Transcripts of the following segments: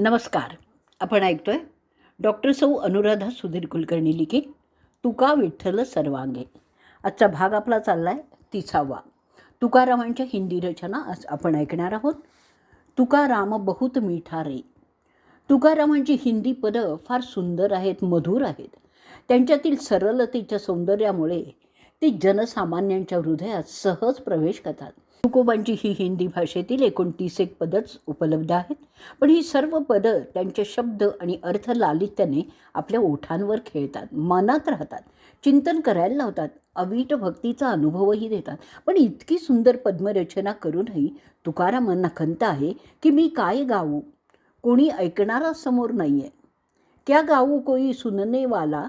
नमस्कार. आपण ऐकतोय डॉक्टर सौ अनुराधा सुधीर कुलकर्णी लिखित तुका विठ्ठल सर्वांगे. आजचा भाग आपला चालला आहे 30वा. तुकारामांच्या हिंदी रचना आज आपण ऐकणार आहोत. तुकाराम बहुत मीठा रे. तुकारामांची हिंदी पदं फार सुंदर आहेत, मधुर आहेत. त्यांच्यातील सरलतेच्या सौंदर्यामुळे ती जनसामान्यांच्या हृदयात सहज प्रवेश करतात. तुकोबांची ही हिंदी भाषेतील 29 पदच उपलब्ध आहेत, पण ही सर्व पदं त्यांचे शब्द आणि अर्थ लालित्याने आपल्या ओठांवर खेळतात, मनात राहतात, चिंतन करायला लावतात, अवीट भक्तीचा अनुभवही देतात. पण इतकी सुंदर पद्मरचना करूनही तुकारामांना खंत आहे की मी काय गाऊ, कोणी ऐकणारा समोर नाही आहे. क्या गाऊ कोई सुनने वाला,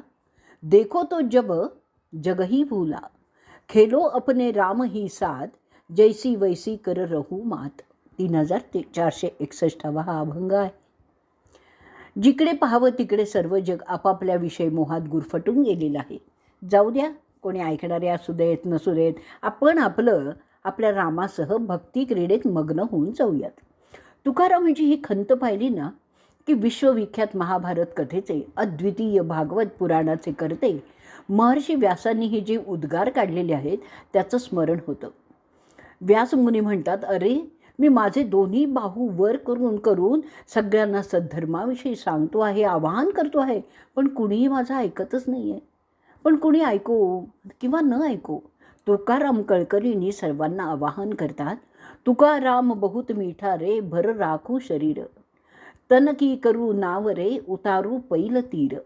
देखो तो जब जगही भूला, खेलो अपने राम ही साथ, जैसी वैसी कर रहू मात. 3461 हा अभंग आहे. जिकडे पाहावं तिकडे सर्व जग आपापल्याविषयी मोहात गुरफटून गेलेलं आहे. जाऊ द्या, कोणी ऐकणारे असू देत नसू देत, आपण आपल्या रामासह भक्ती क्रीडेत मग्न होऊन जाऊयात. तुकारामांची ही खंत पाहिली ना की विश्वविख्यात महाभारत कथेचे अद्वितीय भागवत पुराणाचे करते महर्षी व्यासांनी हे जे उद्गार काढलेले आहेत त्याचं स्मरण होतं. व्यासमुनी म्हणतात, अरे मी माझे दोन्ही बाहू वर करून सगळ्यांना सद्धर्माविषयी सांगतो आहे, आवाहन करतो आहे, पण कुणीही माझं ऐकतच नाही आहे. पण कुणी ऐको किंवा न ऐको, तुकाराम कळकळीने सर्वांना आवाहन करतात. तुकाराम बहुत मीठा रे, भर राखू शरीर, तन की करू नाव रे, उतारू पैल तीर.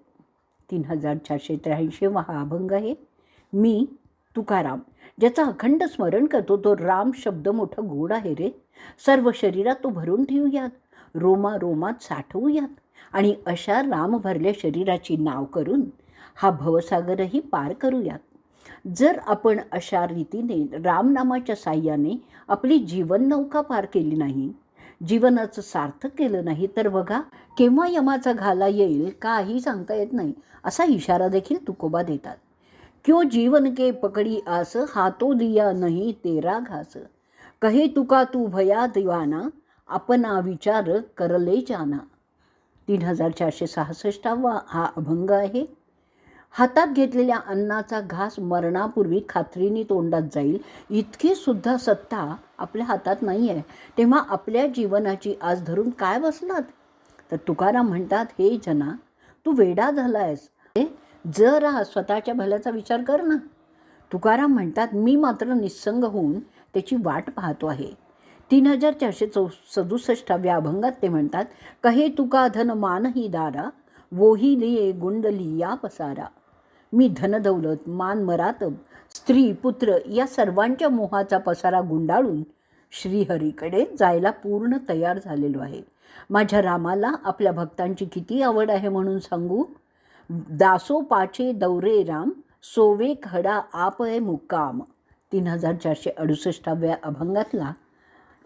3483 हा अभंग आहे. मी तुकाराम ज्याचं अखंड स्मरण करतो तो राम शब्द मोठा गोड आहे रे. सर्व शरीरात तो भरून ठेवूयात, रोमा रोमात साठवूयात आणि अशा राम भरल्या शरीराची नाव करून हा भवसागरही पार करूयात. जर आपण अशा रीतीने रामनामाच्या साह्याने आपली जीवननौका पार केली नाही, जीवनाचं सार्थक केलं नाही, तर बघा केव्हा यमाचा घाला येईल काही सांगता येत नाही, असा इशारा देखील तुकोबा देतात. क्यों जीवन के पकड़ी आस, हाथों दिया नहीं तेरा घास, कहे तुका तू भया दीवाना, अपना विचार करले जाना. 3466 हा अभंग आहे. हातात घेतलेल्या अन्नाचा घास मरणापूर्वी खात्रीने तोंडात जाईल इतकी सुद्धा सत्ता आपल्या हातात नाही आहे. तेव्हा आपल्या जीवनाची आज धरून काय बसलात? तर तुकाराम म्हणतात, हे जना तू वेडा झालायस, जरा स्वतःच्या भल्याचा विचार कर ना. तुकाराम म्हणतात, मी मात्र निस्संग होऊन त्याची वाट पाहतो आहे. 3467 अभंगात ते म्हणतात, कहे तुका धन मानही दारा, वोही लिये गुंडली या पसारा. मी धनदौलत, मान मरातब, स्त्री पुत्र या सर्वांच्या मोहाचा पसारा गुंडाळून श्रीहरीकडे जायला पूर्ण तयार झालेलो आहे. माझ्या रामाला आपल्या भक्तांची किती आवड आहे म्हणून सांगू. दासो पाचे दौरे राम, सोवे खडा आप आहे मुक्काम. 3468 अभंगातला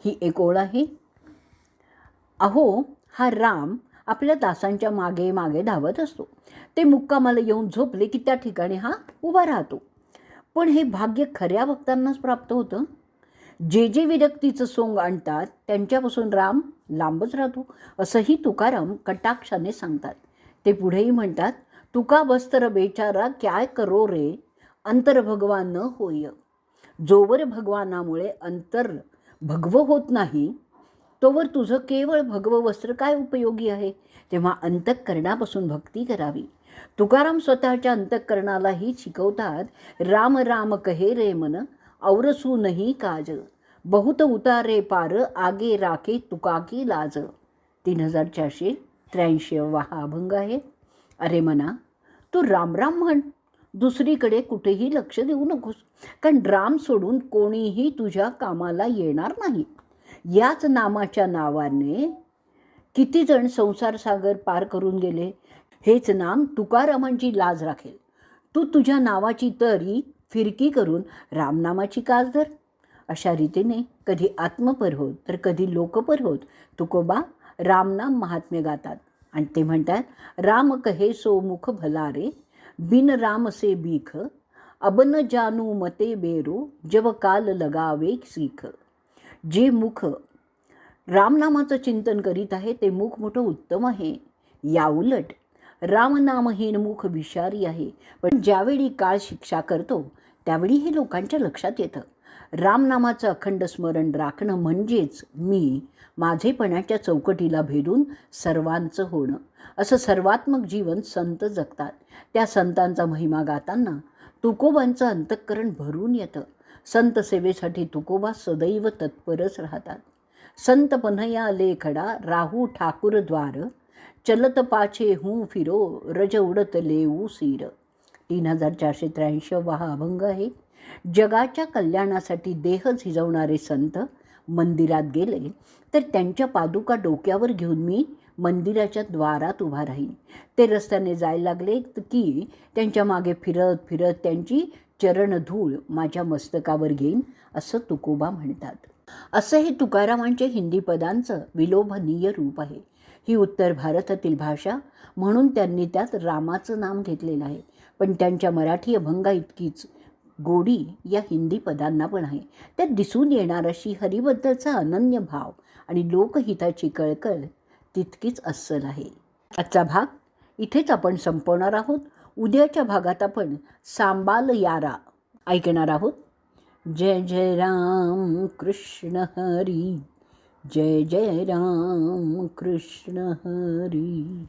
ही एक ओळ आहे. अहो हा राम आपल्या दासांच्या मागे मागे धावत असतो. ते मुक्कामाला येऊन झोपले की त्या ठिकाणी हा उभा राहतो. पण हे भाग्य खऱ्या भक्तांनाच प्राप्त होतं. जे विरक्तीचं सोंग आणतात त्यांच्यापासून राम लांबच राहतो, असंही तुकाराम कटाक्षाने सांगतात. ते पुढेही म्हणतात, तुका बस्तर बेचारा काय करो रे, अंतर भगवान न होय. जोवर भगवानामुळे अंतर भगव होत नाही तोवर तुझं केवळ भगव वस्त्र काय उपयोगी आहे. तेव्हा अंतःकरणापासून भक्ती करावी. तुकाराम स्वतःच्या अंतःकरणालाही शिकवतात, राम राम कहे रे मन, औरसू नाही काज, बहुत उतारे पार, आगे राखे तुका की लाज. 3483 हा अभंग आहे. अरे मना तू राम राम म्हण, दुसरीकडे कुठेही लक्ष देऊ नकोस, कारण राम सोडून कोणीही तुझ्या कामाला येणार नाही. याच नामाच्या नावाने किती जण संसार सागर पार करून गेले. हेच नाम तुकारामांची लाज राखेल. तू तुझ्या नावाची तरी फिरकी करून रामनामाची कास धर. अशा रीतीने कधी आत्मपर होत तर कधी लोकपर होत तुकोबा रामनाम महात्म्य गातात आणि ते म्हणतात, राम कहे सो मुख भला रे, बिन राम से बीख, अब न जानू मते बेरो, जब काल लगावे सीख. जे मुख रामनामाचं चिंतन करीत आहे ते मुख मोठं उत्तम आहे. याउलट रामनामहीन मुख विषारी आहे. पण ज्यावेळी काळ शिक्षा करतो त्यावेळी हे लोकांच्या लक्षात येतं. रामनामाचं अखंड स्मरण राखणं म्हणजेच मी माझेपणाच्या चौकटीला भेदून सर्वांचं होणं. असं सर्वात्मक जीवन संत जगतात. त्या संतांचा महिमा गाताना तुकोबांचं अंतःकरण भरून येतं. संत सेवेसाठी तुकोबा सदैव तत्परच राहतात. संत पन्हया लेखडा राहू ठाकूर द्वार, चलत पाछे हूँ फिरो रज उडत लेऊ सीर. 3483 हा अभंग आहे. जगाच्या कल्याणासाठी देह झिजवणारे संत मंदिरात गेले तर त्यांच्या पादुका डोक्यावर घेऊन मी मंदिराच्या द्वारात उभा राहीन. ते रस्त्याने जायला लागले की त्यांच्या मागे फिरत फिरत त्यांची चरणधूळ माझ्या मस्तकावर घेईन असं तुकोबा म्हणतात. असं हे तुकारामांचे हिंदी पदांचं विलोभनीय रूप आहे. ही उत्तर भारतातील भाषा म्हणून त्यांनी त्यात रामाचं नाम घेतलेलं आहे. पण त्यांच्या मराठी अभंगा इतकीच गोडी या हिंदी पदांना पण आहे. त्यात दिसून येणार अशी हरीबद्दलचा अनन्य भाव आणि लोकहिताची कळकळ तितकीच अस्सल आहे. आजचा भाग इथेच आपण संपवणार आहोत. उद्याच्या भागात आपण सांबाल यारा ऐकणार आहोत. जय जय राम कृष्ण हरी, जय जय राम कृष्ण हरी.